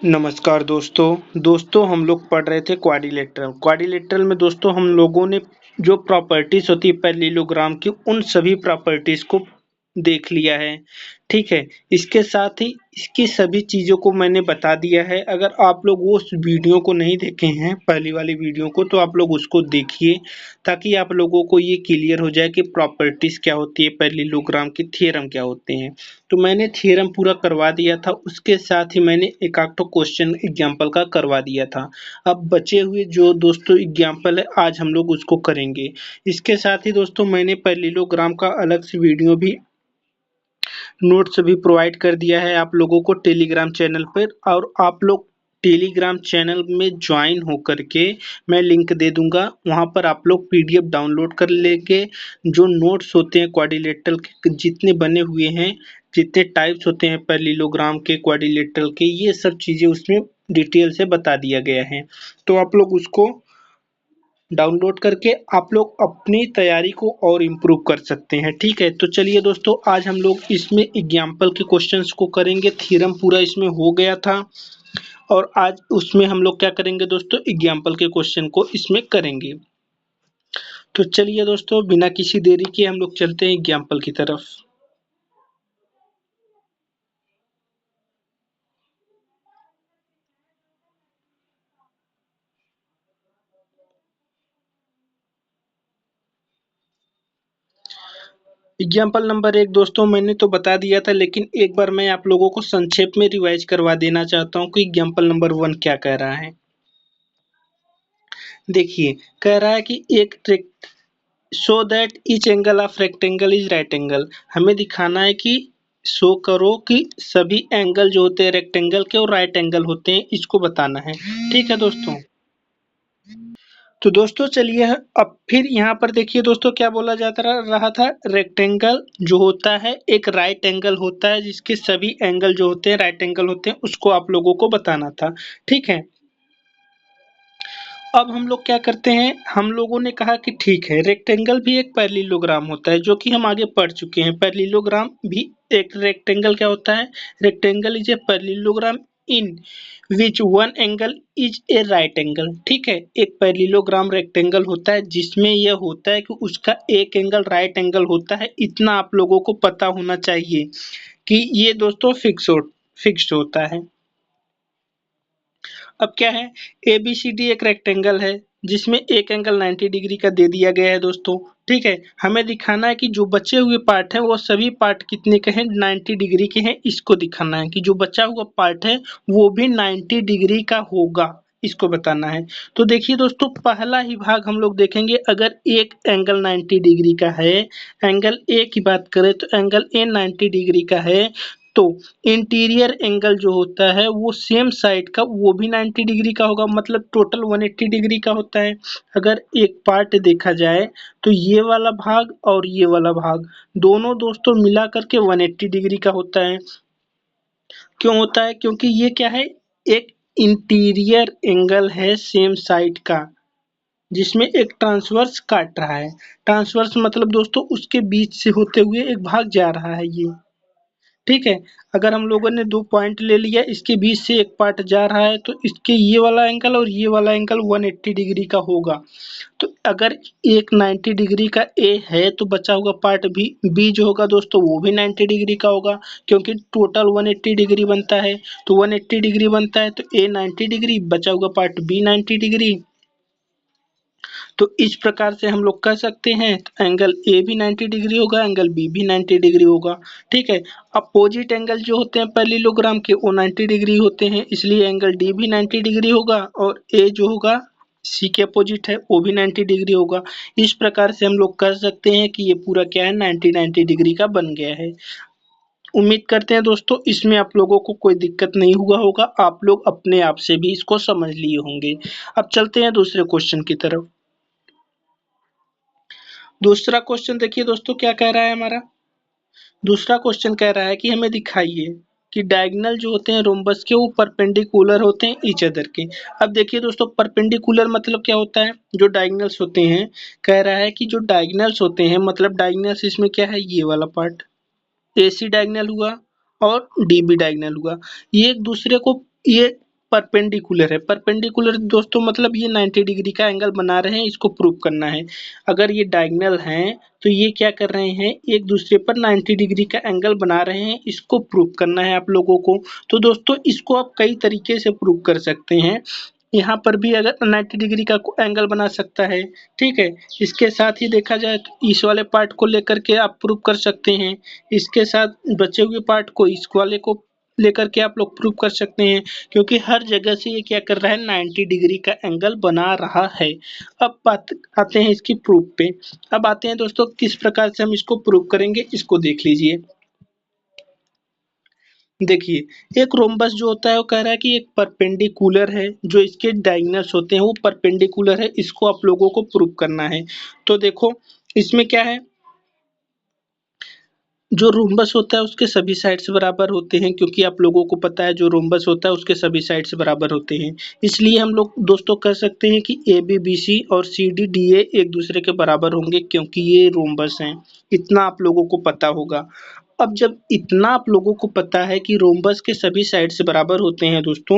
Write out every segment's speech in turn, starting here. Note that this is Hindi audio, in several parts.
नमस्कार दोस्तों हम लोग पढ़ रहे थे क्वाड्रिलेटरल में दोस्तों हम लोगों ने जो प्रॉपर्टीज होती है पैरेललोग्राम की उन सभी प्रॉपर्टीज को देख लिया है। ठीक है, इसके साथ ही इसकी सभी चीज़ों को मैंने बता दिया है। अगर आप लोग वो उस वीडियो को नहीं देखे हैं पहली वाली वीडियो को, तो आप लोग उसको देखिए ताकि आप लोगों को ये क्लियर हो जाए कि प्रॉपर्टीज क्या होती है, पैरेललोग्राम की थ्योरम क्या होते हैं। तो मैंने थ्योरम पूरा करवा दिया था, उसके साथ ही मैंने एक आध तो क्वेश्चन एग्जाम्पल का करवा दिया था। अब बचे हुए जो दोस्तों एग्जाम्पल है आज हम लोग उसको करेंगे। इसके साथ ही दोस्तों मैंने पैरेललोग्राम का अलग से वीडियो भी नोट्स भी प्रोवाइड कर दिया है आप लोगों को टेलीग्राम चैनल पर, और आप लोग टेलीग्राम चैनल में ज्वाइन होकर के मैं लिंक दे दूंगा, वहां पर आप लोग पीडीएफ डाउनलोड कर लेके जो नोट्स होते हैं क्वाड्रिलेटरल के जितने बने हुए हैं, जितने टाइप्स होते हैं पैरेललोग्राम के क्वाड्रिलेटरल के, ये सब चीज़ें उसमें डिटेल से बता दिया गया है। तो आप लोग उसको डाउनलोड करके आप लोग अपनी तैयारी को और इम्प्रूव कर सकते हैं। ठीक है, तो चलिए दोस्तों आज हम लोग इसमें एग्जाम्पल के क्वेश्चंस को करेंगे। थ्योरम पूरा इसमें हो गया था और आज उसमें हम लोग क्या करेंगे दोस्तों, एग्जाम्पल के क्वेश्चन को इसमें करेंगे। तो चलिए दोस्तों बिना किसी देरी के हम लोग चलते हैं एग्जाम्पल की तरफ। एग्जाम्पल नंबर 1 दोस्तों मैंने तो बता दिया था, लेकिन एक बार मैं आप लोगों को संक्षेप में रिवाइज करवा देना चाहता हूँ कि एग्जाम्पल नंबर 1 क्या कह रहा है। देखिए, कह रहा है कि एक show that each angle of rectangle is right angle. हमें दिखाना है कि शो करो कि सभी एंगल जो होते हैं रेक्टेंगल के और राइट एंगल होते हैं, इसको बताना है। ठीक है दोस्तों, तो दोस्तों चलिए अब फिर यहाँ पर देखिए दोस्तों क्या बोला जाता रहा था। रेक्टेंगल जो होता है एक राइट एंगल होता है, जिसके सभी एंगल जो होते हैं राइट एंगल होते हैं, उसको आप लोगों को बताना था। ठीक है, अब हम लोग क्या करते हैं, हम लोगों ने कहा कि ठीक है रेक्टेंगल भी एक पैरेललोग्राम होता है, जो कि हम आगे पढ़ चुके हैं। पैरेललोग्राम भी एक रेक्टेंगल क्या होता है, rectangle is a parallelogram in which one angle is a right angle. ठीक है, एक पैरेललोग्राम रेक्टेंगल होता है जिसमें यह होता है कि उसका एक एंगल राइट एंगल होता है। इतना आप लोगों को पता होना चाहिए कि ये दोस्तों फिक्स्ड होता है। अब क्या है, ए बी सी डी एक रेक्टेंगल है जिसमें एक एंगल 90 डिग्री का दे दिया गया है दोस्तों। ठीक है, हमें दिखाना है कि जो बचे हुए पार्ट हैं वो सभी पार्ट कितने के हैं, 90 डिग्री के हैं। इसको दिखाना है कि जो बचा हुआ पार्ट है वो भी 90 डिग्री का होगा, इसको बताना है। तो देखिए दोस्तों पहला ही भाग हम लोग देखेंगे। अगर एक एंगल 90 डिग्री का है, एंगल ए की बात करें तो एंगल ए 90 डिग्री का है, तो इंटीरियर एंगल जो होता है वो सेम साइड का वो भी 90 डिग्री का होगा, मतलब टोटल 180 डिग्री का होता है। अगर एक पार्ट देखा जाए तो ये वाला भाग और ये वाला भाग दोनों दोस्तों मिला करके 180 डिग्री का होता है। क्यों होता है, क्योंकि ये क्या है, एक इंटीरियर एंगल है सेम साइड का, जिसमें एक ट्रांसवर्स काट रहा है। ट्रांसवर्स मतलब दोस्तों उसके बीच से होते हुए एक भाग जा रहा है ये। ठीक है, अगर हम लोगों ने दो पॉइंट ले लिया, इसके बीच से एक पार्ट जा रहा है, तो इसके ये वाला एंगल और ये वाला एंगल 180 डिग्री का होगा। तो अगर एक 90 डिग्री का ए है तो बचा हुआ पार्ट भी बी जो होगा दोस्तों वो भी 90 डिग्री का होगा, क्योंकि टोटल 180 डिग्री बनता है। तो 180 डिग्री बनता है तो ए 90 डिग्री, बचा हुआ पार्ट बी 90 डिग्री। तो इस प्रकार से हम लोग कह सकते हैं एंगल ए भी 90 डिग्री होगा, एंगल बी भी 90 डिग्री होगा। ठीक है, अपोजिट एंगल जो होते हैं पैरेललोग्राम के वो 90 डिग्री होते हैं, इसलिए एंगल डी भी 90 डिग्री होगा और ए जो होगा सी के अपोजिट है वो भी 90 डिग्री होगा। इस प्रकार से हम लोग कह सकते हैं कि ये पूरा क्या है, 90 डिग्री का बन गया है। उम्मीद करते हैं दोस्तों इसमें आप लोगों को कोई दिक्कत नहीं हुआ होगा, आप लोग अपने आप से भी इसको समझ लिए होंगे। अब चलते हैं दूसरे क्वेश्चन की तरफ। दूसरा क्वेश्चन देखिए दोस्तों क्या कह रहा है हमारा। दूसरा क्वेश्चन कह रहा है कि हमें दिखाइए कि डायगोनल जो होते हैं रोम्बस के वो परपेंडिकुलर होते हैं ईच अदर के। अब देखिए दोस्तों परपेंडिकुलर मतलब क्या होता है, जो डायगोनल्स होते हैं, कह रहा है कि जो डायगोनल्स होते हैं मतलब डायगोनल्स इसमें क्या है, ये वाला पार्ट ए सी डायगोनल हुआ और डी बी डायगोनल हुआ, ये एक दूसरे को ये परपेंडिकुलर है। परपेंडिकुलर दोस्तों मतलब ये 90 डिग्री का एंगल बना रहे हैं, इसको प्रूव करना है। अगर ये डायगोनल हैं तो ये क्या कर रहे हैं, एक दूसरे पर 90 डिग्री का एंगल बना रहे हैं, इसको प्रूव करना है आप लोगों को। तो दोस्तों इसको आप कई तरीके से प्रूव कर सकते हैं। यहाँ पर भी अगर 90 डिग्री का एंगल बना सकता है, ठीक है। इसके साथ ही देखा जाए तो इस वाले पार्ट को लेकर के आप प्रूव कर सकते हैं। इसके साथ बचे हुए पार्ट को इस वाले को लेकर के आप लोग प्रूव कर सकते हैं, क्योंकि हर जगह से ये क्या कर रहा है, 90 डिग्री का एंगल बना रहा है। अब बात आते हैं इसकी प्रूफ पे। अब आते हैं दोस्तों किस प्रकार से हम इसको प्रूव करेंगे, इसको देख लीजिए। देखिए एक रोम्बस जो होता है वो कह रहा है कि एक परपेंडिकुलर है, जो इसके डायगोनल्स होते हैं वो परपेंडिकुलर है, इसको आप लोगों को प्रूव करना है। तो देखो इसमें क्या है, जो रोम्बस होता है उसके सभी साइड्स बराबर होते हैं, क्योंकि आप लोगों को पता है जो रोम्बस होता है उसके सभी साइड्स बराबर होते हैं। इसलिए हम लोग दोस्तों कह सकते हैं कि ए बी बी सी और सी डी डी ए एक दूसरे के बराबर होंगे, क्योंकि ये रोम्बस हैं। इतना आप लोगों को पता होगा। अब जब इतना आप लोगों को पता है कि रोम्बस के सभी साइड्स बराबर होते हैं दोस्तों,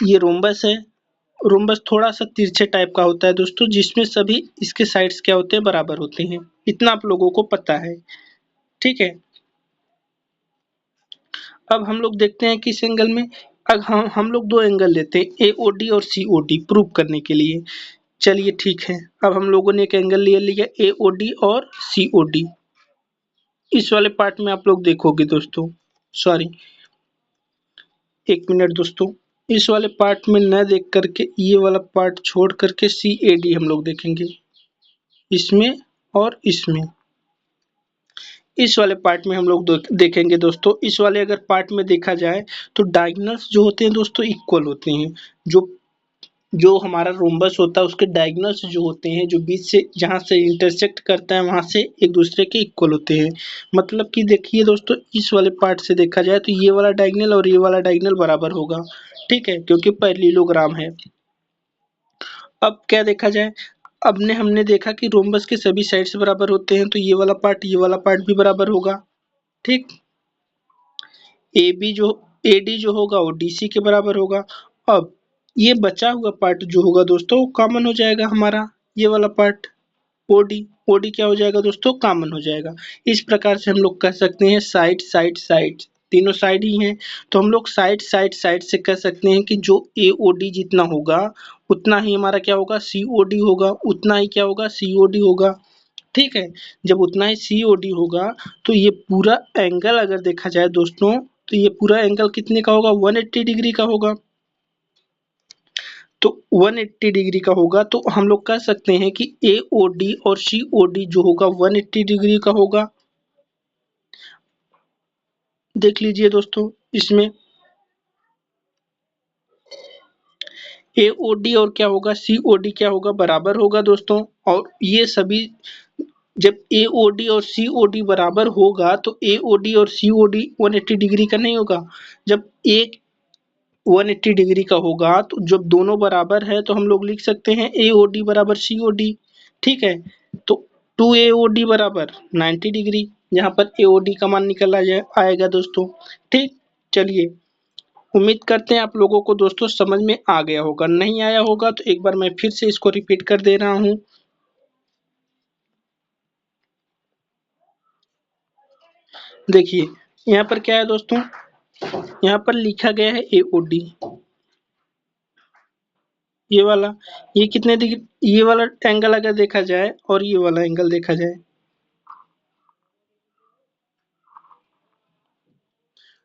ये रोम्बस है। रोम्बस थोड़ा सा तिरछे टाइप का होता है दोस्तों, जिसमें सभी इसके साइड्स क्या होते हैं, बराबर होते हैं। इतना आप लोगों को पता है, ठीक है। अब हम लोग देखते हैं कि इस एंगल में, अब हम लोग दो एंगल लेते हैं, एओडी और सीओडी प्रूव करने के लिए। चलिए ठीक है, अब हम लोगों ने एक एंगल ले लिया एओडी और सीओडी। इस वाले पार्ट में आप लोग देखोगे दोस्तों, सॉरी एक मिनट दोस्तों, इस वाले पार्ट में न देख करके ये वाला पार्ट छोड़ करके सीएडी हम लोग देखेंगे, इसमें और इसमें। इस वाले पार्ट में हम लोग देखेंगे दोस्तों, इस वाले अगर पार्ट में देखा जाए तो डायगोनल्स जो होते हैं दोस्तों इक्वल होते हैं। जो जो हमारा रोम्बस होता है उसके डायगोनल्स जो होते हैं, जो बीच से जहाँ से इंटरसेक्ट करता है वहाँ से एक दूसरे के इक्वल होते हैं। मतलब कि देखिए दोस्तों इस वाले पार्ट से देखा जाए तो ये वाला डायगोनल और ये वाला डायगोनल बराबर होगा, ठीक है, क्योंकि पैरेललोग्राम है। अब क्या देखा जाए, अब ने हमने देखा कि रोम्बस के सभी साइड्स बराबर होते हैं, तो ये वाला पार्ट भी बराबर होगा, ठीक। ए बी जो ए डी जो होगा वो डी सी के बराबर होगा। अब ये बचा हुआ पार्ट जो होगा दोस्तों वो कॉमन हो जाएगा हमारा, ये वाला पार्ट ओडी। ओडी क्या हो जाएगा दोस्तों, कॉमन हो जाएगा। इस प्रकार से हम लोग कह सकते हैं साइड साइड साइड, तीनों साइड ही हैं, तो हम लोग साइड साइड साइड से कह सकते हैं कि जो ए ओ डी जितना होगा उतना ही हमारा क्या होगा, सी ओ डी होगा, उतना ही क्या होगा, सी ओ डी होगा, ठीक है। जब उतना ही सी ओ डी होगा तो ये पूरा एंगल अगर देखा जाए दोस्तों, तो ये पूरा एंगल कितने का होगा, 180 डिग्री का होगा। तो 180 डिग्री का होगा तो हम लोग कह सकते हैं कि एओडी और सीओडी जो होगा 180 डिग्री का होगा। देख लीजिए दोस्तों इसमें एओडी और क्या होगा, सीओडी क्या होगा, बराबर होगा दोस्तों। और ये सभी जब एओडी और सीओडी बराबर होगा तो एओडी और सीओडी 180 डिग्री का नहीं होगा। जब एक 180 डिग्री का होगा तो जब दोनों बराबर है तो हम लोग लिख सकते हैं एओडी बराबर सीओडी, ठीक है। तो 2 एओडी बराबर 90 डिग्री, यहाँ पर एओडी का मान निकल आएगा दोस्तों, ठीक। चलिए उम्मीद करते हैं आप लोगों को दोस्तों समझ में आ गया होगा, नहीं आया होगा तो एक बार मैं फिर से इसको रिपीट कर दे रहा हूँ। देखिए यहाँ पर क्या है दोस्तों, यहाँ पर लिखा गया है एओडी, ये वाला, ये कितने डिग्री, ये वाला एंगल अगर देखा जाए और ये वाला एंगल देखा जाए,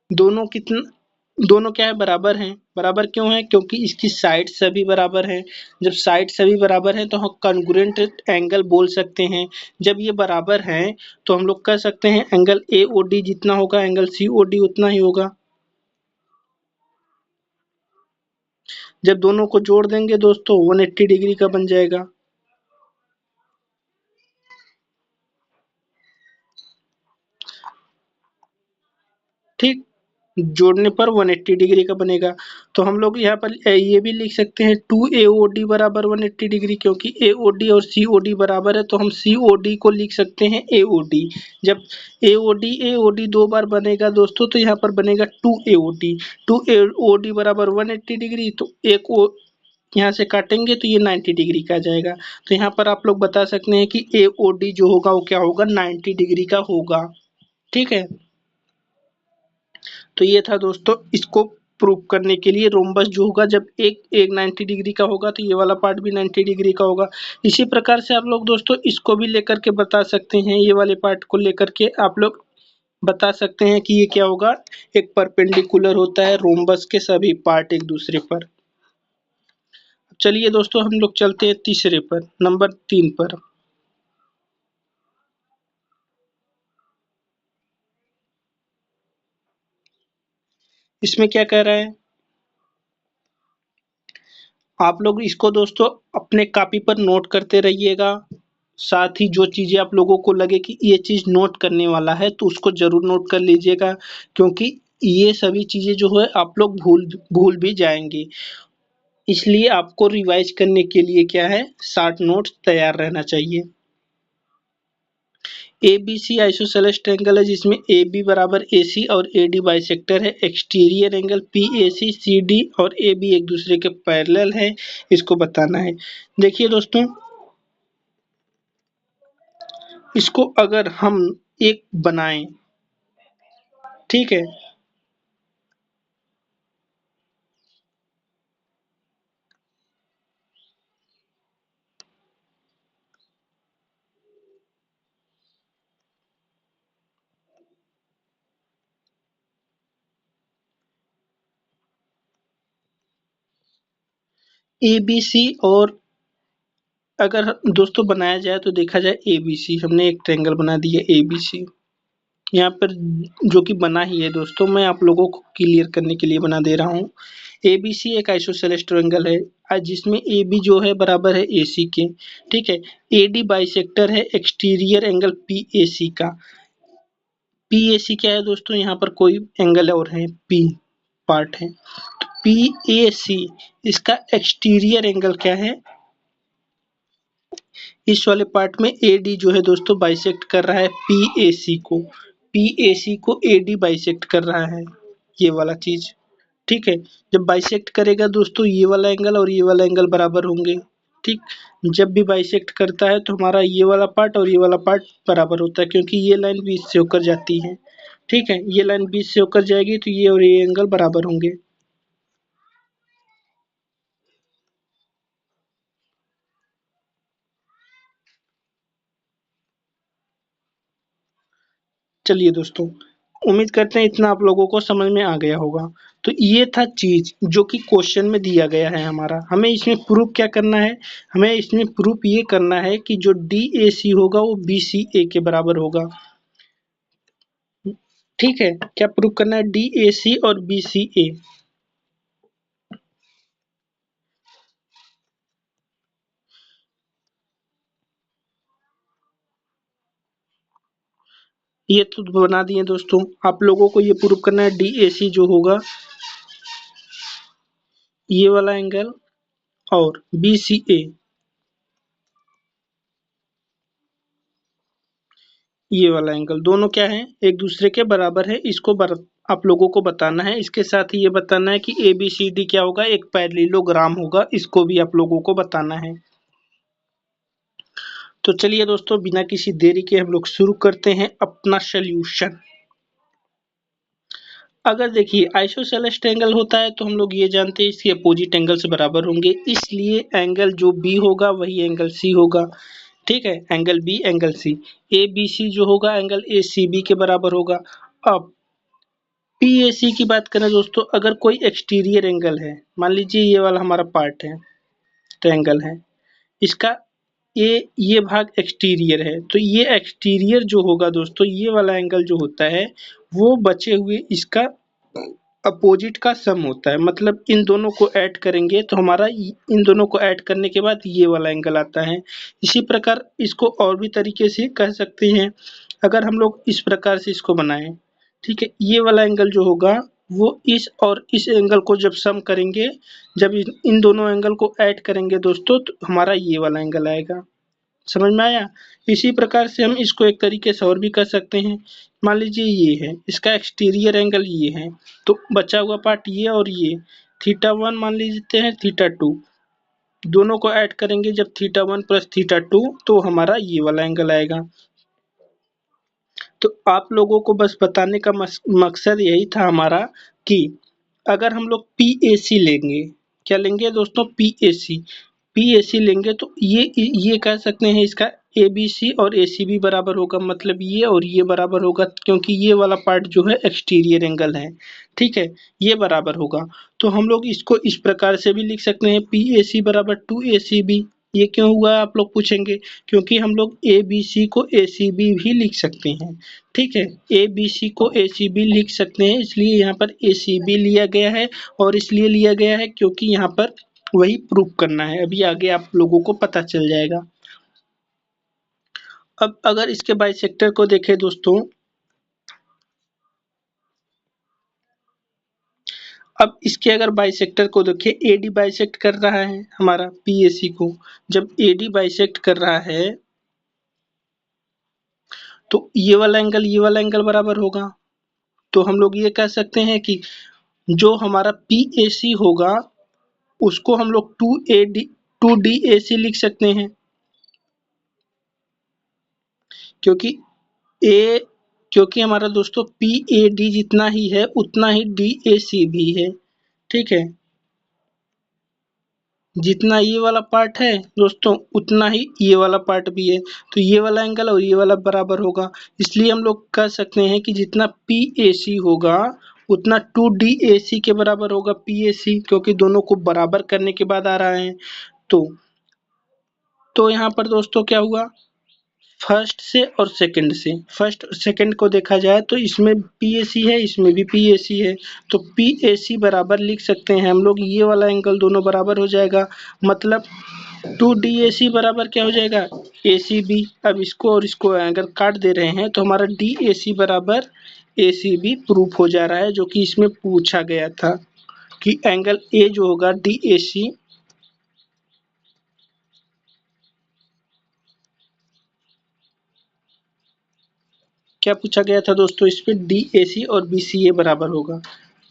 दोनों कितना, दोनों क्या है, बराबर हैं। बराबर क्यों है, क्योंकि इसकी साइड सभी बराबर हैं। जब साइड सभी बराबर हैं तो हम कॉन्ग्रुएंट एंगल बोल सकते हैं। जब ये बराबर हैं तो हम लोग कह सकते हैं एंगल ए ओ डी जितना होगा एंगल सी ओ डी उतना ही होगा। जब दोनों को जोड़ देंगे दोस्तों 180 डिग्री का बन जाएगा, ठीक। जोड़ने पर 180 डिग्री का बनेगा। तो हम लोग यहाँ पर ये भी लिख सकते हैं 2AOD बराबर 180 डिग्री, क्योंकि AOD और COD बराबर है तो हम COD को लिख सकते हैं AOD। जब AOD दो बार बनेगा दोस्तों तो यहाँ पर बनेगा 2AOD। 2AOD बराबर 180 डिग्री, तो एक ओ यहाँ से काटेंगे तो ये 90 डिग्री का आ जाएगा। तो यहाँ पर आप लोग बता सकते हैं कि AOD जो होगा वो क्या होगा, 90 डिग्री का होगा। ठीक है, तो ये था दोस्तों इसको प्रूव करने के लिए। रोम्बस जो होगा जब एक एक 90 डिग्री का होगा तो ये वाला पार्ट भी 90 डिग्री का होगा। इसी प्रकार से आप लोग दोस्तों इसको भी लेकर के बता सकते हैं, ये वाले पार्ट को लेकर के आप लोग बता सकते हैं कि ये क्या होगा, एक परपेंडिकुलर होता है रोम्बस के सभी पार्ट एक दूसरे पर। चलिए दोस्तों हम लोग चलते हैं तीसरे पर, नंबर 3 पर। इसमें क्या कह रहा है, आप लोग इसको दोस्तों अपने कॉपी पर नोट करते रहिएगा। साथ ही जो चीज़ें आप लोगों को लगे कि ये चीज़ नोट करने वाला है तो उसको ज़रूर नोट कर लीजिएगा, क्योंकि ये सभी चीज़ें जो है आप लोग भूल भूल भी जाएंगे। इसलिए आपको रिवाइज करने के लिए क्या है, शॉर्ट नोट्स तैयार रहना चाहिए। ABC आइसोसेलेस ट्रायंगल है जिसमें AB बराबर AC और AD बाइसेक्टर है। एक्सटीरियर एंगल PAC CD और AB एक दूसरे के पैरेलल है, इसको बताना है। देखिए दोस्तों, इसको अगर हम एक बनाएं, ठीक है, ABC और अगर दोस्तों बनाया जाए तो देखा जाए ABC, हमने एक ट्रायंगल बना दिया ABC। यहाँ पर जो कि बना ही है दोस्तों, मैं आप लोगों को क्लियर करने के लिए बना दे रहा हूँ। ABC एक आइसोसेलेस ट्रायंगल है जिसमें AB जो है बराबर है AC के। ठीक है, AD बाइसेक्टर है एक्सटीरियर एंगल PAC का। PAC क्या है दोस्तों, यहाँ पर कोई एंगल और है, P पार्ट है। PAC इसका एक्सटीरियर एंगल क्या है, इस वाले पार्ट में AD जो है दोस्तों बाइसेक्ट कर रहा है PAC को। PAC को AD बाइसेक्ट कर रहा है, ये वाला चीज। ठीक है, जब बाइसेक्ट करेगा दोस्तों ये वाला एंगल और ये वाला एंगल बराबर होंगे। ठीक, जब भी बाइसेक्ट करता है तो हमारा ये वाला पार्ट और ये वाला पार्ट बराबर होता है, क्योंकि ये लाइन बीच से होकर जाती है। ठीक है, ये लाइन बीच से होकर जाएगी तो ये और ये एंगल बराबर होंगे। चलिए दोस्तों, उम्मीद करते हैं इतना आप लोगों को समझ में आ गया होगा। तो ये था चीज जो कि क्वेश्चन में दिया गया है हमारा। हमें इसमें प्रूफ क्या करना है, हमें इसमें प्रूफ ये करना है कि जो DAC होगा वो BCA के बराबर होगा। ठीक है, क्या प्रूफ करना है, DAC और BCA। ये तो बना दिए दोस्तों, आप लोगों को ये प्रूफ करना है DAC जो होगा ये वाला एंगल और BCA ये वाला एंगल, दोनों क्या है, एक दूसरे के बराबर है। इसको आप लोगों को बताना है। इसके साथ ही ये बताना है कि ABCD क्या होगा, एक पैरेललोग्राम होगा, इसको भी आप लोगों को बताना है। तो चलिए दोस्तों बिना किसी देरी के हम लोग शुरू करते हैं अपना सॉल्यूशन। अगर देखिए आइसोसेलेस ट्रायंगल होता है तो हम लोग ये जानते हैं इसके अपोजिट एंगल से बराबर होंगे, इसलिए एंगल जो B होगा वही एंगल C होगा। ठीक है, angle B angle C। ABC जो होगा एंगल ACB के बराबर होगा। अब PAC की बात करें दोस्तों, अगर कोई एक्सटीरियर एंगल है, मान लीजिए ये वाला हमारा पार्ट है, ट्रायंगल है, इसका ये भाग एक्सटीरियर है, तो ये एक्सटीरियर जो होगा दोस्तों, ये वाला एंगल जो होता है वो बचे हुए इसका अपोजिट का सम होता है। मतलब इन दोनों को ऐड करेंगे तो हमारा इन दोनों को ऐड करने के बाद ये वाला एंगल आता है। इसी प्रकार इसको और भी तरीके से कह सकते हैं। अगर हम लोग इस प्रकार से इसको बनाएं, ठीक है, ये वाला एंगल जो होगा वो इस और इस एंगल को जब सम करेंगे, जब इन दोनों एंगल को ऐड करेंगे दोस्तों, तो हमारा ये वाला एंगल आएगा। समझ में आया? इसी प्रकार से हम इसको एक तरीके से और भी कर सकते हैं। मान लीजिए ये है, इसका एक्सटीरियर एंगल ये है, तो बचा हुआ पार्ट ये और ये, थीटा 1 मान लेते हैं, थीटा 2, दोनों को ऐड करेंगे जब थीटा 1 प्लस थीटा 2, तो हमारा ये वाला एंगल आएगा। तो आप लोगों को बस बताने का मकसद यही था हमारा कि अगर हम लोग पीएसी लेंगे, क्या लेंगे दोस्तों? पीएसी। पीएसी लेंगे तो ये कह सकते हैं इसका एबीसी और एसीबी बराबर होगा, मतलब ये और ये बराबर होगा, क्योंकि ये वाला पार्ट जो है एक्सटीरियर एंगल है, ठीक है, ये बराबर होगा। तो हम लोग इसको इस प्रकार से भी लिख सकते हैं, पीएसी बराबर 2एसीबी। ये क्यों हुआ आप लोग पूछेंगे? क्योंकि हम लोग एबीसी को एसीबी भी लिख सकते हैं, ठीक है, एबीसी को एसीबी लिख सकते हैं, इसलिए यहाँ पर एसीबी लिया गया है। और इसलिए लिया गया है क्योंकि यहाँ पर वही प्रूफ करना है, अभी आगे आप लोगों को पता चल जाएगा। अब अगर इसके बाइसेक्टर को देखें दोस्तों, अब इसके अगर बाइसेक्टर को देखें, एडी बाइसेक्ट कर रहा है हमारा पीएसी को। जब एडी बाइसेक्ट कर रहा है तो ये वाला एंगल बराबर होगा। तो हम लोग ये कह सकते हैं कि जो हमारा पीएसी होगा उसको हम लोग 2डीएसी लिख सकते हैं, क्योंकि ए क्योंकि हमारा दोस्तों पीएडी जितना ही है उतना ही डीएसी भी है, ठीक है, जितना ये वाला पार्ट है दोस्तों उतना ही ये वाला पार्ट भी है। तो ये वाला एंगल और ये वाला बराबर होगा, इसलिए हम लोग कह सकते हैं कि जितना पीएसी होगा उतना 2डीएसी के बराबर होगा पीएसी, क्योंकि दोनों को बराबर करने के बाद आ रहा है। तो यहाँ पर दोस्तों क्या हुआ, फर्स्ट से और सेकंड से, फर्स्ट और सेकंड को देखा जाए तो इसमें पीएसी है, इसमें भी पीएसी है, तो पीएसी बराबर लिख सकते हैं हम लोग, ये वाला एंगल दोनों बराबर हो जाएगा, मतलब 2डीएसी बराबर क्या हो जाएगा, एसीबी। अब इसको और इसको अगर काट दे रहे हैं तो हमारा डीएसी बराबर एसीबी प्रूफ हो जा रहा है, जो कि इसमें पूछा गया था कि एंगल ए जो होगा डीएसी, क्या पूछा गया था दोस्तों, इस पे डीएसी और बीसीए बराबर होगा।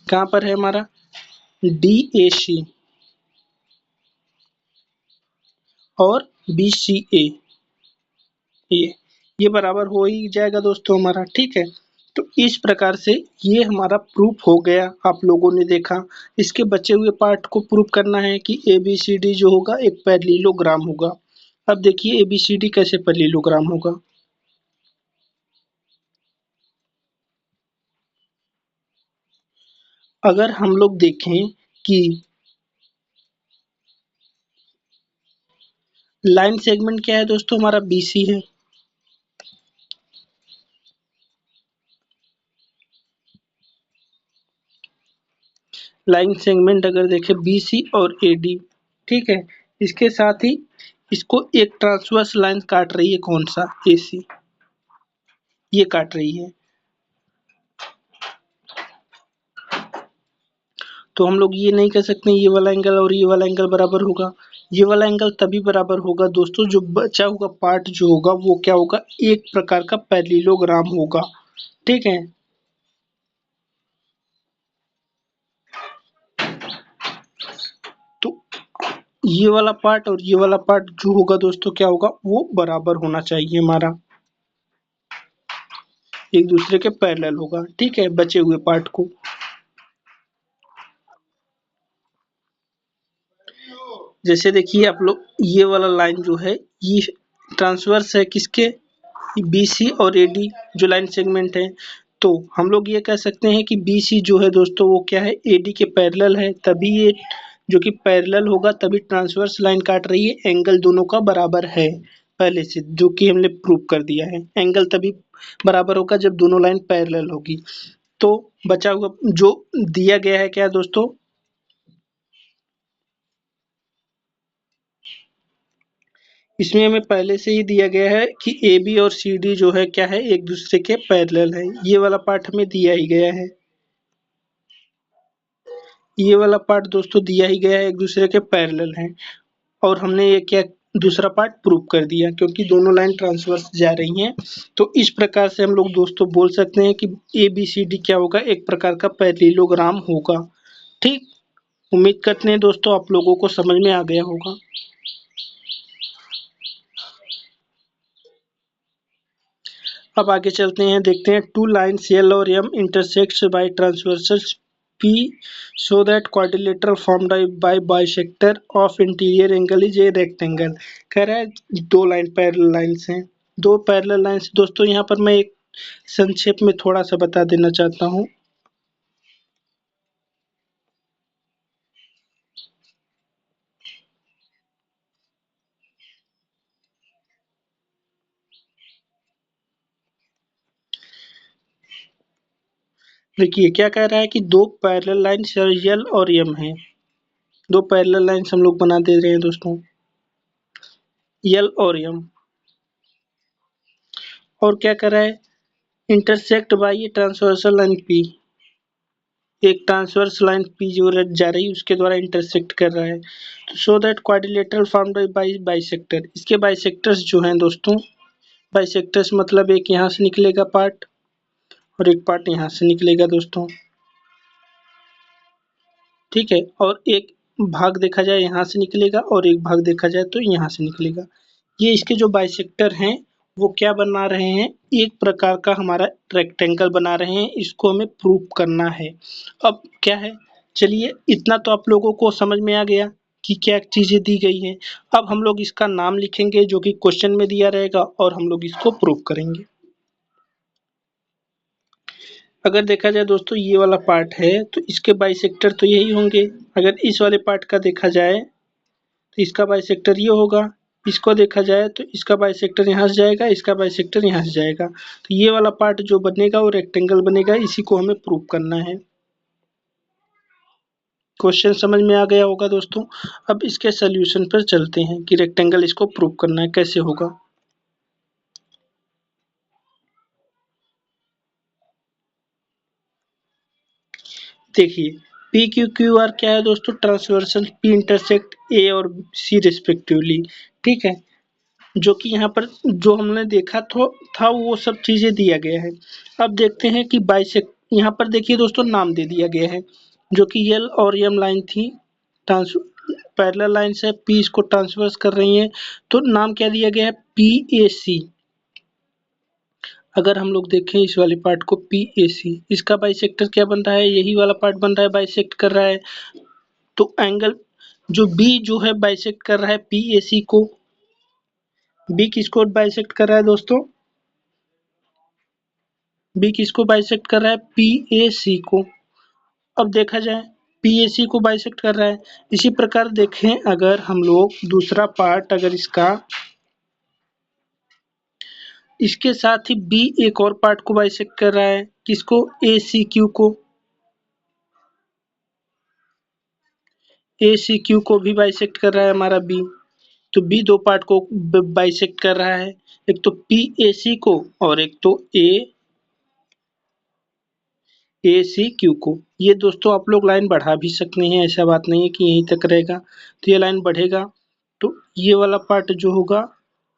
कहाँ पर है हमारा डीएसी और बीसीए, ये ये बराबर हो ही जाएगा दोस्तों हमारा, ठीक है। तो इस प्रकार से ये हमारा प्रूफ हो गया, आप लोगों ने देखा। इसके बचे हुए पार्ट को प्रूफ करना है कि एबीसीडी जो होगा एक पैरेललोग्राम होगा। अब देखिए एबीसीडी कैसे पैरेललोग्राम होगा। अगर हम लोग देखें कि लाइन सेगमेंट क्या है दोस्तों, हमारा बीसी है, लाइन सेगमेंट अगर देखें बीसी और एडी, ठीक है, इसके साथ ही इसको एक ट्रांसवर्स लाइन काट रही है, कौन सा, एसी, ये काट रही है। तो हम लोग ये नहीं कह सकते ये वाला एंगल और ये वाला एंगल बराबर होगा। ये वाला एंगल तभी बराबर होगा दोस्तों जो बचा हुआ पार्ट जो होगा वो क्या होगा, एक प्रकार का पैरेललोग्राम होगा, ठीक है। तो ये वाला पार्ट और ये वाला पार्ट जो होगा दोस्तों क्या होगा, वो बराबर होना चाहिए हमारा, एक दूसरे के पैरेलल होगा, ठीक है, बचे हुए पार्ट को। जैसे देखिए आप लोग ये वाला लाइन जो है ये ट्रांसवर्स है किसके, बीसी और एडी जो लाइन सेगमेंट है। तो हम लोग ये कह सकते हैं कि बीसी जो है दोस्तों वो क्या है, एडी के पैरेलल है, तभी ये जो कि पैरेलल होगा तभी ट्रांसवर्स लाइन काट रही है, एंगल दोनों का बराबर है पहले से, जो कि हमने प्रूव कर दिया है। एंगल तभी बराबर होगा जब दोनों लाइन पैरेलल होगी। तो बचा हुआ जो दिया गया है क्या दोस्तों, इसमें हमें पहले से ही दिया गया है कि ए बी और सी डी जो है क्या है, एक दूसरे के पैरेलल है, ये वाला पार्ट हमें दिया ही गया है। ये वाला पार्ट दोस्तों दिया ही गया है, एक दूसरे के पैरेलल हैं और हमने ये क्या दूसरा पार्ट प्रूव कर दिया क्योंकि दोनों लाइन ट्रांसवर्स जा रही हैं। तो इस प्रकार से हम लोग दोस्तों बोल सकते हैं कि ABCD क्या होगा, एक प्रकार का पैरेललोग्राम होगा। ठीक, उम्मीद करते हैं दोस्तों आप लोगों को समझ में आ गया होगा। अब आगे चलते हैं, देखते हैं टू लाइन्स L और M intersects by transversals P so that quadrilateral formed by bisector of interior angle is a rectangle। कह रहा है दो लाइन पैरेलल लाइन्स हैं, दो पैरेलल लाइन्स। दोस्तों यहाँ पर मैं एक संक्षेप में थोड़ा सा बता देना चाहता हूँ। देखिए क्या कह रहा है कि दो पैरेलल लाइन्स L और M हैं, दो पैरेलल लाइन्स हम लोग बना दे रहे हैं दोस्तों, L और M। और क्या कर रहा है, intersect by transversal line P, एक ट्रांसवर्स लाइन P जो जा रही है उसके द्वारा इंटरसेक्ट कर रहा है। So that quadrilateral formed by bisector, इसके बाइसेक्टर्स जो हैं दोस्तों, बाइसेक्टर्स मतलब एक यहाँ से निकलेगा पार्ट और एक पार्ट यहाँ से निकलेगा दोस्तों। ठीक है, और एक भाग देखा जाए यहाँ से निकलेगा और एक भाग देखा जाए तो यहाँ से निकलेगा। ये इसके जो बाइसेक्टर हैं वो क्या बना रहे हैं, एक प्रकार का हमारा रेक्टेंगल बना रहे हैं, इसको हमें प्रूव करना है। अब क्या है, चलिए इतना तो आप लोगों को समझ में आ गया कि क्या चीज़ें दी गई हैं। अब हम लोग इसका नाम लिखेंगे जो कि क्वेश्चन में दिया रहेगा और हम लोग इसको प्रूव करेंगे। अगर देखा जाए दोस्तों ये वाला पार्ट है तो इसके बाइसेक्टर तो यही होंगे। अगर इस वाले पार्ट का देखा जाए तो इसका बाइसेक्टर ये होगा, इसको देखा जाए तो इसका बाइसेक्टर यहाँ से जाएगा, इसका बाइसेक्टर यहाँ से जाएगा। तो ये वाला पार्ट जो बनेगा वो रेक्टेंगल बनेगा, इसी को हमें प्रूव करना है। क्वेश्चन समझ में आ गया होगा दोस्तों। अब इसके सोल्यूशन पर चलते हैं कि रेक्टेंगल इसको प्रूव करना है कैसे होगा। देखिए पी क्यू क्यू आर क्या है दोस्तों, ट्रांसवर्सल पी इंटरसेक्ट ए और सी रिस्पेक्टिवली। ठीक है, जो कि यहाँ पर जो हमने देखा था वो सब चीज़ें दिया गया है। अब देखते हैं कि बाइसेक्ट, यहाँ पर देखिए दोस्तों नाम दे दिया गया है जो कि एल और एम लाइन थी, ट्रांस पैरेलल लाइन से पी इसको ट्रांसवर्स कर रही हैं, तो नाम क्या दिया गया है, पी ए सी। अगर हम लोग देखें इस वाले पार्ट को पी ए सी, इसका बाइसेक्टर क्या बन रहा है, यही वाला पार्ट बन रहा है, बाइसेक्ट कर रहा है। तो एंगल जो बी जो है बाइसेक्ट कर रहा है पी ए सी को, बी किसको बाइसेक्ट कर रहा है दोस्तों, बी किसको बाइसेक्ट कर रहा है, पी ए सी को। अब देखा जाए पी ए सी को बाइसेक्ट कर रहा है। इसी प्रकार देखें अगर हम लोग दूसरा पार्ट अगर इसका, इसके साथ ही बी एक और पार्ट को बाइसेक्ट कर रहा है, किसको, ए सी क्यू को, ए सी क्यू को भी बाइसेक्ट कर रहा है हमारा बी। तो बी दो पार्ट को बाइसेक्ट कर रहा है, एक तो पी ए सी को और एक तो ए सी क्यू को। ये दोस्तों आप लोग लाइन बढ़ा भी सकते हैं, ऐसा बात नहीं है कि यहीं तक रहेगा, तो ये लाइन बढ़ेगा। तो ये वाला पार्ट जो होगा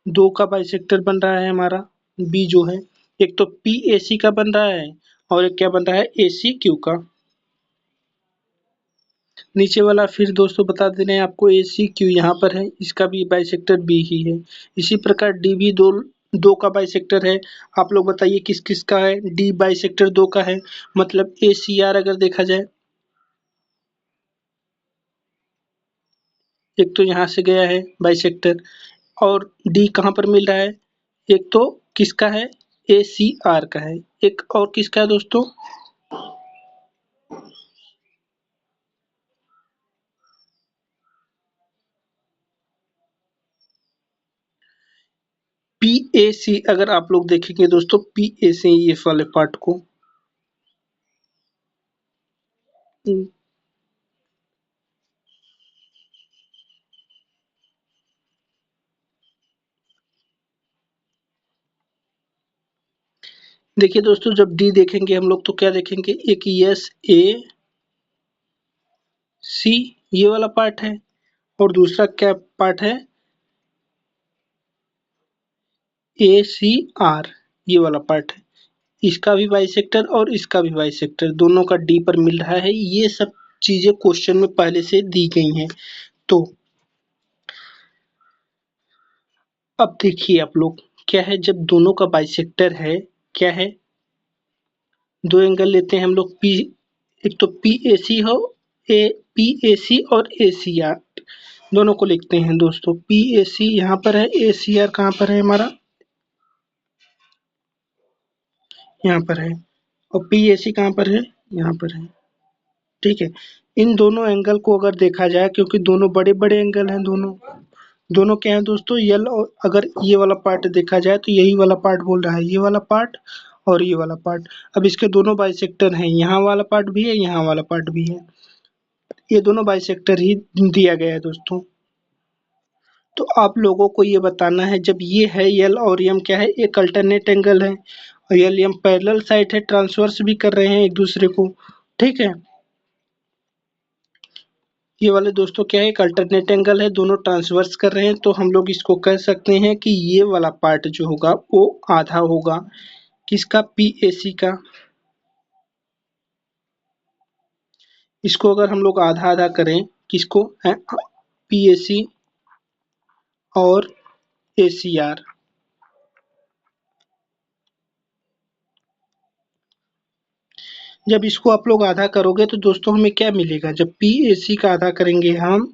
दो का बाइसेक्टर बन रहा है हमारा बी जो है, एक तो पी ए सी का बन रहा है और एक क्या बन रहा है, ए सी क्यू का। नीचे वाला फिर दोस्तों बता दे रहे हैं आपको, ए सी क्यू यहाँ पर है, इसका भी बाइसेक्टर बी ही है। इसी प्रकार डी भी दो दो का बाइसेक्टर है। आप लोग बताइए किस किस का है, डी बाइसेक्टर दो का है, मतलब ए सी आर अगर देखा जाए, एक तो यहाँ से गया है बाइसेक्टर और डी कहाँ पर मिल रहा है, एक तो किसका है, ए सी आर का है, एक और किसका है दोस्तों, पी ए सी। अगर आप लोग देखेंगे दोस्तों पी ए सी ये वाले पार्ट को, देखिए दोस्तों जब डी देखेंगे हम लोग तो क्या देखेंगे, एक एस ए सी ये वाला पार्ट है और दूसरा क्या पार्ट है ए सी आर ये वाला पार्ट है। इसका भी बाइसेक्टर और इसका भी बाइसेक्टर दोनों का डी पर मिल रहा है। ये सब चीजें क्वेश्चन में पहले से दी गई हैं। तो अब देखिए आप लोग, क्या है जब दोनों का बाइसेक्टर है, क्या है दो एंगल लेते हैं हम लोग पी, एक तो पी ए सी हो, ए पी ए सी और ए सी आर दोनों को लिखते हैं दोस्तों। पी ए सी यहाँ पर है, ए सी आर कहाँ पर है हमारा, यहाँ पर है, और पी ए सी कहाँ पर है, यहाँ पर है। ठीक है, इन दोनों एंगल को अगर देखा जाए, क्योंकि दोनों बड़े बड़े एंगल हैं, दोनों दोनों क्या है दोस्तों यल, और अगर ये वाला पार्ट देखा जाए तो यही वाला पार्ट बोल रहा है, ये वाला पार्ट और ये वाला पार्ट। अब इसके दोनों बाइसेक्टर हैं, यहाँ वाला पार्ट भी है, यहाँ वाला पार्ट भी है, ये दोनों बाइसेक्टर ही दिया गया है दोस्तों। तो आप लोगों को ये बताना है, जब ये है यल और यम क्या है, एक अल्टरनेट एंगल है, और यल यम पैरेलल साइड है, ट्रांसवर्स भी कर रहे हैं एक दूसरे को। ठीक है, ये वाले दोस्तों क्या है, एक अल्टरनेट एंगल है, दोनों ट्रांसवर्स कर रहे हैं, तो हम लोग इसको कह सकते हैं कि ये वाला पार्ट जो होगा वो आधा होगा किसका, पीएसी का। इसको अगर हम लोग आधा आधा करें, किसको है, पीएसी और एसीआर। जब इसको आप लोग आधा करोगे तो दोस्तों हमें क्या मिलेगा, जब पीएसी का आधा करेंगे हम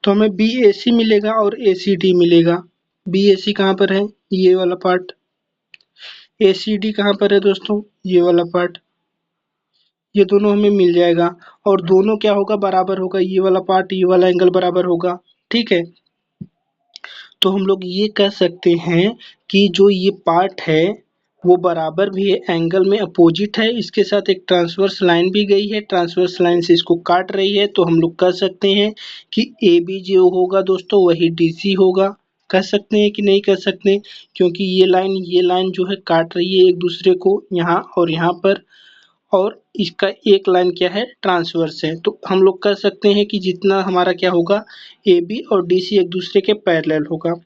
तो हमें बीएसी मिलेगा और एसीडी मिलेगा। बीएसी कहाँ पर है, ये वाला पार्ट। एसीडी कहाँ पर है दोस्तों, ये वाला पार्ट। ये दोनों हमें मिल जाएगा, और दोनों क्या होगा, बराबर होगा, ये वाला पार्ट ये वाला एंगल बराबर होगा। ठीक है, तो हम लोग ये कह सकते हैं कि जो ये पार्ट है वो बराबर भी है, एंगल में अपोजिट है, इसके साथ एक ट्रांसवर्स लाइन भी गई है, ट्रांसवर्स लाइन से इसको काट रही है, तो हम लोग कह सकते हैं कि ए बी जो होगा दोस्तों वही डी सी होगा। कह सकते हैं कि नहीं कह सकते, क्योंकि ये लाइन जो है काट रही है एक दूसरे को यहाँ और यहाँ पर, और इसका एक लाइन क्या है, ट्रांसवर्स है, तो हम लोग कह सकते हैं कि जितना हमारा क्या होगा, ए बी और डी सी एक दूसरे के पैरेलल होगा।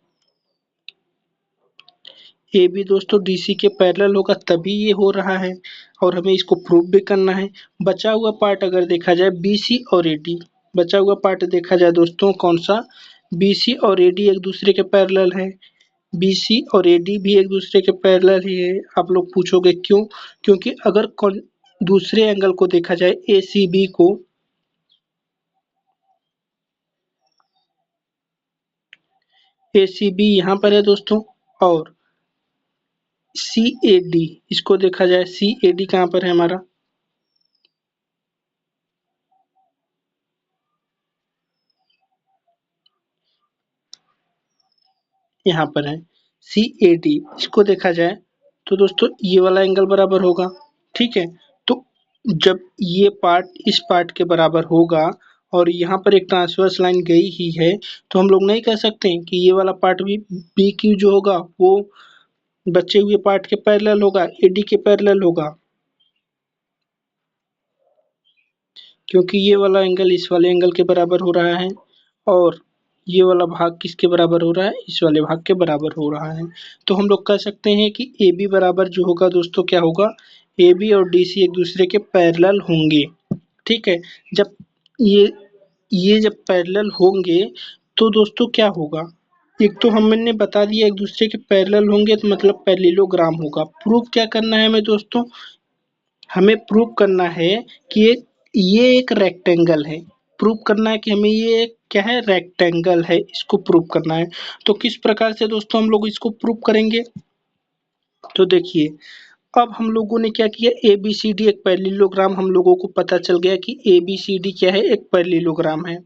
ए बी दोस्तों डी सी के पैरेलल होगा तभी ये हो रहा है, और हमें इसको प्रूव भी करना है। बचा हुआ पार्ट अगर देखा जाए बी सी और ए डी, बचा हुआ पार्ट देखा जाए दोस्तों कौन सा, बी सी और ए डी एक दूसरे के पैरेलल है। बी सी और ए डी भी एक दूसरे के पैरेलल ही है। आप लोग पूछोगे क्यों, क्योंकि अगर दूसरे एंगल को देखा जाए ए सी बी को, ए सी बी यहाँ पर है दोस्तों, और सी ए डी इसको देखा जाए, सी ए डी कहाँ पर है हमारा, यहाँ पर है, सी ए डी इसको देखा जाए तो दोस्तों ये वाला एंगल बराबर होगा। ठीक है, तो जब ये पार्ट इस पार्ट के बराबर होगा और यहाँ पर एक ट्रांसवर्स लाइन गई ही है, तो हम लोग नहीं कह सकते हैं कि ये वाला पार्ट भी बी क्यू जो होगा वो बचे हुए पार्ट के पैरेलल होगा, ए डी के पैरेलल होगा, क्योंकि ये वाला एंगल इस वाले एंगल के बराबर हो रहा है, और ये वाला भाग किसके बराबर हो रहा है, इस वाले भाग के बराबर हो रहा है। तो हम लोग कह सकते हैं कि ए बी बराबर जो होगा दोस्तों क्या होगा, ए बी और डी सी एक दूसरे के पैरेलल होंगे। ठीक है, जब ये ये जब पैरेलल होंगे तो दोस्तों क्या होगा, एक तो हमने बता दिया एक दूसरे के पैरेलल होंगे तो मतलब पैरेललोग्राम होगा। प्रूफ क्या करना है हमें दोस्तों, हमें प्रूव करना है कि ये एक रेक्टेंगल है, प्रूव करना है कि हमें ये एक क्या है, रेक्टेंगल है, इसको प्रूव करना है। तो किस प्रकार से दोस्तों हम लोग इसको प्रूव करेंगे, तो देखिए अब हम लोगों ने क्या किया, ए बी सी डी एक पैरेललोग्राम, हम लोगों को पता चल गया कि ए बी सी डी क्या है, एक पैरेललोग्राम है।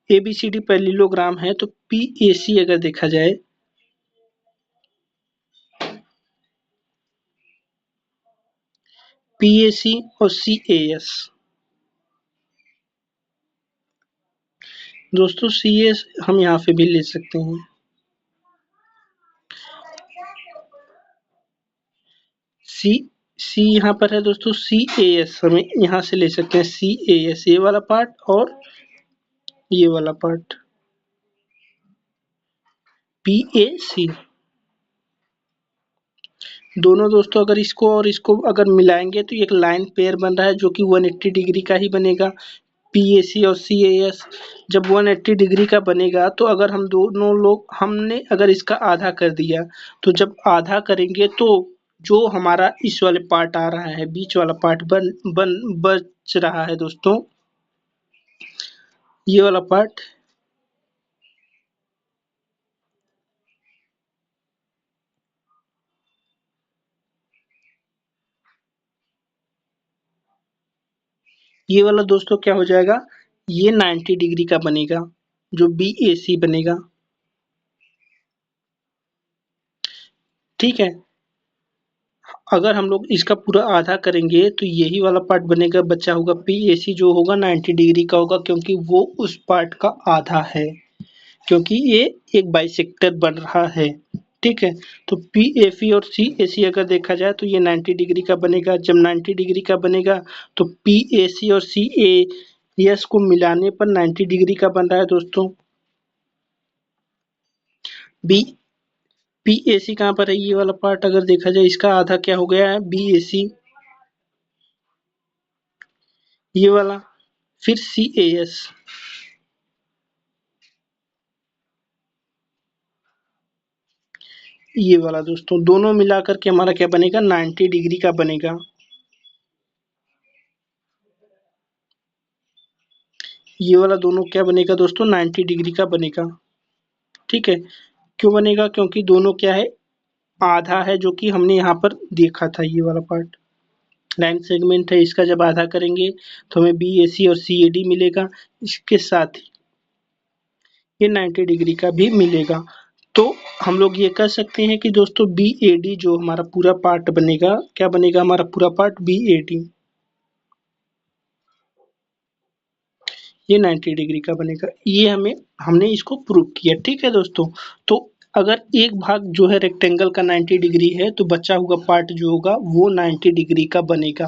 A B C D parallelogram है, तो पी ए सी अगर देखा जाए, पी ए सी और सी ए एस, दोस्तों सी एस हम यहाँ पे भी ले सकते हैं, सी सी यहाँ पर है दोस्तों, सी ए एस हमें यहाँ से ले सकते हैं, सी ए एस ये वाला पार्ट और ये वाला पार्ट पी ए सी। दोनों दोस्तों अगर इसको और इसको अगर मिलाएंगे तो एक लाइन पेयर बन रहा है जो कि 180 डिग्री का ही बनेगा। पी ए सी और सी ए एस जब 180 डिग्री का बनेगा तो अगर हम दोनों लोग हमने अगर इसका आधा कर दिया तो जब आधा करेंगे तो जो हमारा इस वाले पार्ट आ रहा है, बीच वाला पार्ट बन बन बच रहा है दोस्तों, ये वाला पार्ट, ये वाला दोस्तों क्या हो जाएगा, ये 90 डिग्री का बनेगा जो बी ए सी बनेगा। ठीक है, अगर हम लोग इसका पूरा आधा करेंगे तो यही वाला पार्ट बनेगा, बचा होगा पी ए सी जो होगा 90 डिग्री का होगा क्योंकि वो उस पार्ट का आधा है, क्योंकि ये एक बाइसेक्टर बन रहा है। ठीक है, तो पी ए सी और सी ए सी अगर देखा जाए तो ये 90 डिग्री का बनेगा। जब 90 डिग्री का बनेगा तो पी ए सी और सी ए एस को मिलाने पर 90 डिग्री का बन रहा है दोस्तों। बी पी ए सी कहाँ पर है, ये वाला पार्ट अगर देखा जाए इसका आधा क्या हो गया है, बी ए सी ये वाला, फिर सी ए एस ये वाला दोस्तों, दोनों मिलाकर के हमारा क्या बनेगा, 90 डिग्री का बनेगा। ये वाला दोनों क्या बनेगा दोस्तों, 90 डिग्री का बनेगा। ठीक है, क्यों बनेगा, क्योंकि दोनों क्या है, आधा है जो कि हमने यहाँ पर देखा था, ये वाला पार्ट लाइन सेगमेंट है, इसका जब आधा करेंगे तो हमें बी ए सी और सी ए डी मिलेगा, इसके साथ ही ये 90 डिग्री का भी मिलेगा। तो हम लोग ये कह सकते हैं कि दोस्तों बी ए डी जो हमारा पूरा पार्ट बनेगा, क्या बनेगा हमारा पूरा पार्ट, बी ए डी ये 90 डिग्री का बनेगा। ये हमने इसको प्रूव किया। ठीक है दोस्तों, तो अगर एक भाग जो है रेक्टेंगल का 90 डिग्री है तो बचा हुआ पार्ट जो होगा वो 90 डिग्री का बनेगा।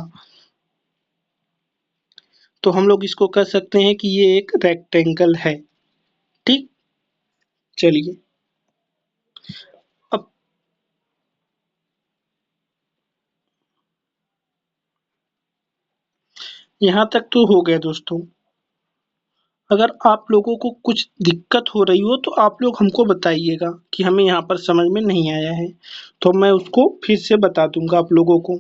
तो हम लोग इसको कह सकते हैं कि ये एक रेक्टेंगल है। ठीक, चलिए अब यहाँ तक तो हो गया दोस्तों। अगर आप लोगों को कुछ दिक्कत हो रही हो तो आप लोग हमको बताइएगा कि हमें यहाँ पर समझ में नहीं आया है, तो मैं उसको फिर से बता दूंगा आप लोगों को।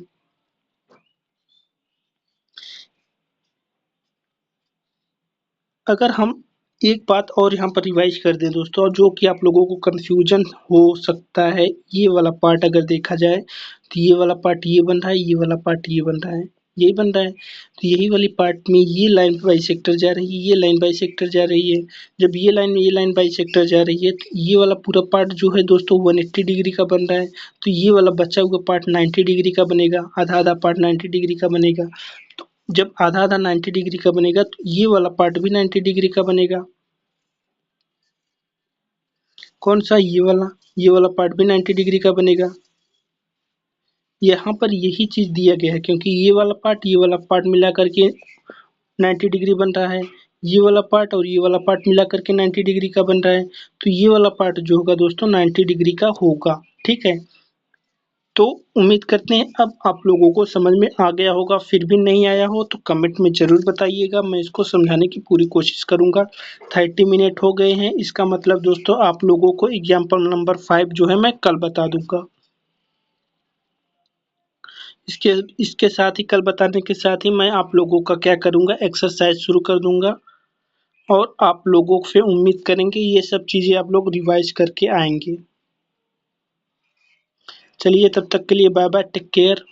अगर हम एक बात और यहाँ पर रिवाइज कर दें दोस्तों, और जो कि आप लोगों को कंफ्यूजन हो सकता है, ये वाला पार्ट अगर देखा जाए तो ये वाला पार्ट ये बन रहा है, ये वाला पार्ट ये बन रहा है, यही बन रहा है। तो यही वाली पार्ट में ये लाइन बाइसेक्टर जा रही है, ये लाइन बाइसेक्टर जा रही है। जब ये लाइन बाइसेक्टर जा रही है तो ये वाला पूरा पार्ट जो है दोस्तों 180 डिग्री का बन रहा है। तो ये वाला बचा हुआ पार्ट 90 डिग्री का बनेगा, आधा आधा पार्ट 90 डिग्री का बनेगा। तो जब आधा आधा 90 डिग्री का बनेगा तो ये वाला पार्ट भी 90 डिग्री का बनेगा। कौन सा, ये वाला पार्ट भी 90 डिग्री का बनेगा। यहाँ पर यही चीज दिया गया है क्योंकि ये वाला पार्ट मिला करके 90 डिग्री बन रहा है, ये वाला पार्ट और ये वाला पार्ट मिला करके 90 डिग्री का बन रहा है। तो ये वाला पार्ट जो होगा दोस्तों 90 डिग्री का होगा। ठीक है, तो उम्मीद करते हैं अब आप लोगों को समझ में आ गया होगा। फिर भी नहीं आया हो तो कमेंट में ज़रूर बताइएगा, मैं इसको समझाने की पूरी कोशिश करूँगा। 30 मिनट हो गए हैं, इसका मतलब दोस्तों आप लोगों को एग्जाम्पल नंबर 5 जो है मैं कल बता दूंगा। इसके इसके साथ ही कल बताने के साथ ही मैं आप लोगों का क्या करूँगा, एक्सरसाइज शुरू कर दूंगा और आप लोगों से उम्मीद करेंगे ये सब चीज़ें आप लोग रिवाइज करके आएंगे। चलिए तब तक के लिए बाय बाय, टेक केयर।